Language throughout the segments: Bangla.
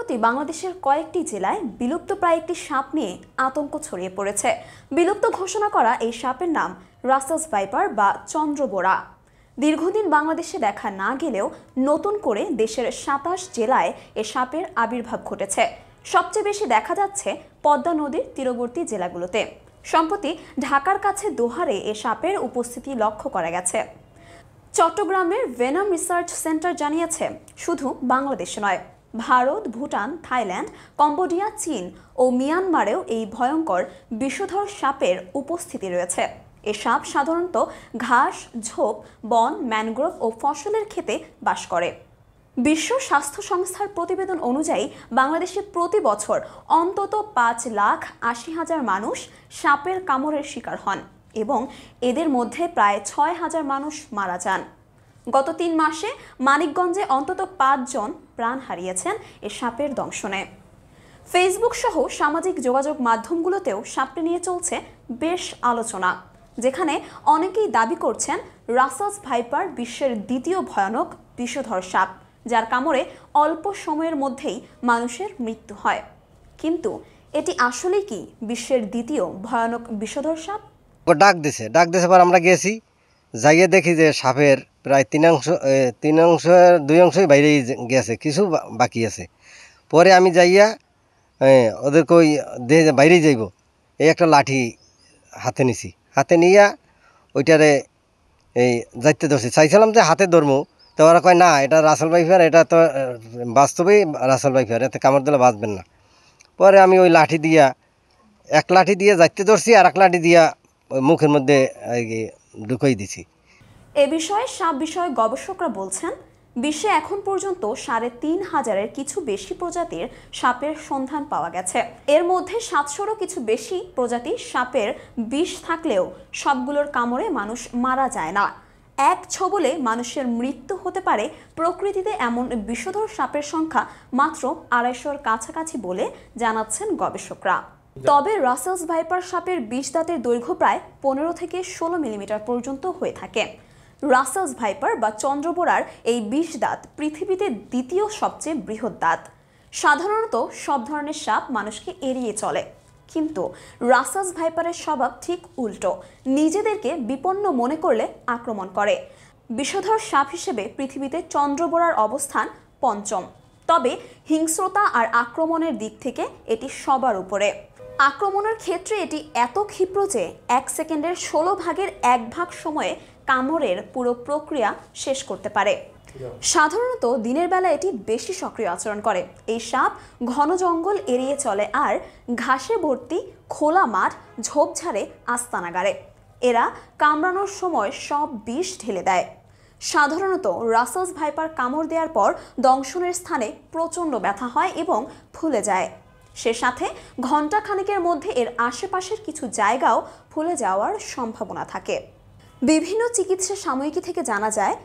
সম্প্রতি বাংলাদেশের কয়েকটি জেলায় বিলুপ্তপ্রায় একটি সাপ নিয়ে আতঙ্ক ছড়িয়ে পড়েছে। বিলুপ্ত ঘোষণা করা এই সাপের নাম রাসেলস ভাইপার বা চন্দ্রবোরা। দীর্ঘদিন বাংলাদেশে দেখা না গেলেও নতুন করে দেশের ২৭ জেলায় এ সাপের আবির্ভাব ঘটেছে। সবচেয়ে বেশি দেখা যাচ্ছে পদ্মা নদীর তীরবর্তী জেলাগুলোতে। সম্প্রতি ঢাকার কাছে দোহারে এ সাপের উপস্থিতি লক্ষ্য করা গেছে। চট্টগ্রামের ভেনম রিসার্চ সেন্টার জানিয়েছে, শুধু বাংলাদেশে নয়, ভারত, ভুটান, থাইল্যান্ড, কম্বোডিয়া, চীন ও মিয়ানমারেও এই ভয়ঙ্কর বিষধর সাপের উপস্থিতি রয়েছে। এ সাপ সাধারণত ঘাস, ঝোপ, বন, ম্যানগ্রোভ ও ফসলের ক্ষেতে বাস করে। বিশ্ব স্বাস্থ্য সংস্থার প্রতিবেদন অনুযায়ী বাংলাদেশে প্রতি বছর অন্তত ৫,৮০,০০০ মানুষ সাপের কামড়ের শিকার হন এবং এদের মধ্যে প্রায় ৬,০০০ মানুষ মারা যান। গত ৩ মাসে মানিকগঞ্জে অন্তত ৫ জন প্রাণ হারিয়েছেন এ সাপের দংশনে। ফেসবুক সহ সামাজিক যোগাযোগ মাধ্যমগুলোতেও সাপটি নিয়ে চলছে বেশ আলোচনা, যেখানে অনেকেই দাবি করছেন রাসেলস ভাইপার বিশ্বের দ্বিতীয় ভয়ানক বিষধর সাপ, যার কামড়ে অল্প সময়ের মধ্যেই মানুষের মৃত্যু হয়। কিন্তু এটি আসলেই কি বিশ্বের দ্বিতীয় ভয়ানক বিষধর সাপ? ডাক দিছে পর আমরা গেছি, যাইয়ে দেখি যে সাপের প্রায় 2 অংশই বাইরে গেছে, কিছু বাকি আছে। পরে আমি যাইয়া ওদেরকে ওই বাইরে যাইব, এই একটা লাঠি হাতে নিছি, হাতে নিয়া ওইটারে এই যাইতে ধরছি, চাইছিলাম যে হাতে ধরবো, তো ওরা কয় না এটা রাসেল ভাইপার, এটা তো বাস্তবেই রাসেল ভাইপার, এতে কামড় দিলে বাঁচবেন না। পরে আমি ওই লাঠি দিয়া এক লাঠি দিয়ে যাইতে ধরছি, আর এক লাঠি দিয়া ওই মুখের মধ্যে ঢুকাই দিছি। এ বিষয়ে সাপ বিষয়ে গবেষকরা বলছেন, বিশ্বে এখন পর্যন্ত ৩,৫০০-এর কিছু বেশি প্রজাতির সাপের সন্ধান পাওয়া গেছে। এর মধ্যে ৭০০-রও কিছু বেশি প্রজাতির সাপের বিষ থাকলেও সবগুলোর কামড়ে মানুষ মারা যায় না। এক ছোবলে মানুষের মৃত্যু হতে পারে। প্রকৃতিতে এমন বিষধর সাপের সংখ্যা মাত্র ২৫০-র কাছাকাছি বলে জানাচ্ছেন গবেষকরা। তবে রাসেলস ভাইপার সাপের বিষ দাঁতের দৈর্ঘ্য প্রায় ১৫ থেকে ১৬ মিলিমিটার পর্যন্ত হয়ে থাকে। রাসেলস ভাইপার বা চন্দ্রবোরার এই বিষ দাঁত পৃথিবীতে দ্বিতীয় সবচেয়ে বৃহৎ দাঁত। সাধারণত সব ধরনের সাপ মানুষকে এড়িয়ে চলে, কিন্তু রাসেলস ভাইপারের স্বভাব ঠিক উল্টো, নিজেদেরকে বিপন্ন মনে করলে আক্রমণ করে। বিষধর সাপ হিসেবে পৃথিবীতে চন্দ্রবোরার অবস্থান ৫ম, তবে হিংস্রতা আর আক্রমণের দিক থেকে এটি সবার উপরে। আক্রমণের ক্ষেত্রে এটি এত ক্ষিপ্র যে ১ সেকেন্ডের ১৬ ভাগের ১ ভাগ সময়ে কামড়ের পুরো প্রক্রিয়া শেষ করতে পারে। সাধারণত দিনের বেলা এটি বেশি সক্রিয় আচরণ করে। এই সাপ ঘন জঙ্গল এড়িয়ে চলে আর ঘাসে ভর্তি খোলা মাঠ, ঝোপঝাড়ে আস্তানা গাড়ে। এরা কামড়ানোর সময় সব বিষ ঢেলে দেয়। সাধারণত রাসেলস ভাইপার কামড় দেওয়ার পর দংশনের স্থানে প্রচণ্ড ব্যথা হয় এবং ফুলে যায়। সে সাথে ঘণ্টাখানেকের মধ্যে এর আশেপাশের কিছু জায়গাও ফুলে যাওয়ার সম্ভাবনা থাকে। বিভিন্ন চিকিৎসা সাময়িকী থেকে জানা যায়,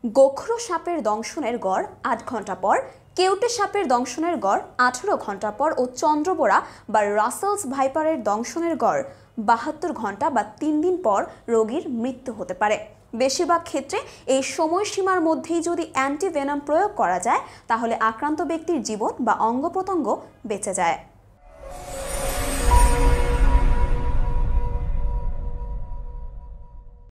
গোখরো সাপের দংশনের গড় ৮ ঘন্টা পর, কেউটে সাপের দংশনের গড় ১৮ ঘন্টা পর ও চন্দ্রবোরা বা রাসেলস ভাইপারের দংশনের গড় ৭২ ঘন্টা বা ৩ দিন পর রোগীর মৃত্যু হতে পারে। বেশিরভাগ ক্ষেত্রে এই সময়সীমার মধ্যেই যদি অ্যান্টিভেনাম প্রয়োগ করা যায়, তাহলে আক্রান্ত ব্যক্তির জীবন বা অঙ্গ প্রত্যঙ্গ বেঁচে যায়।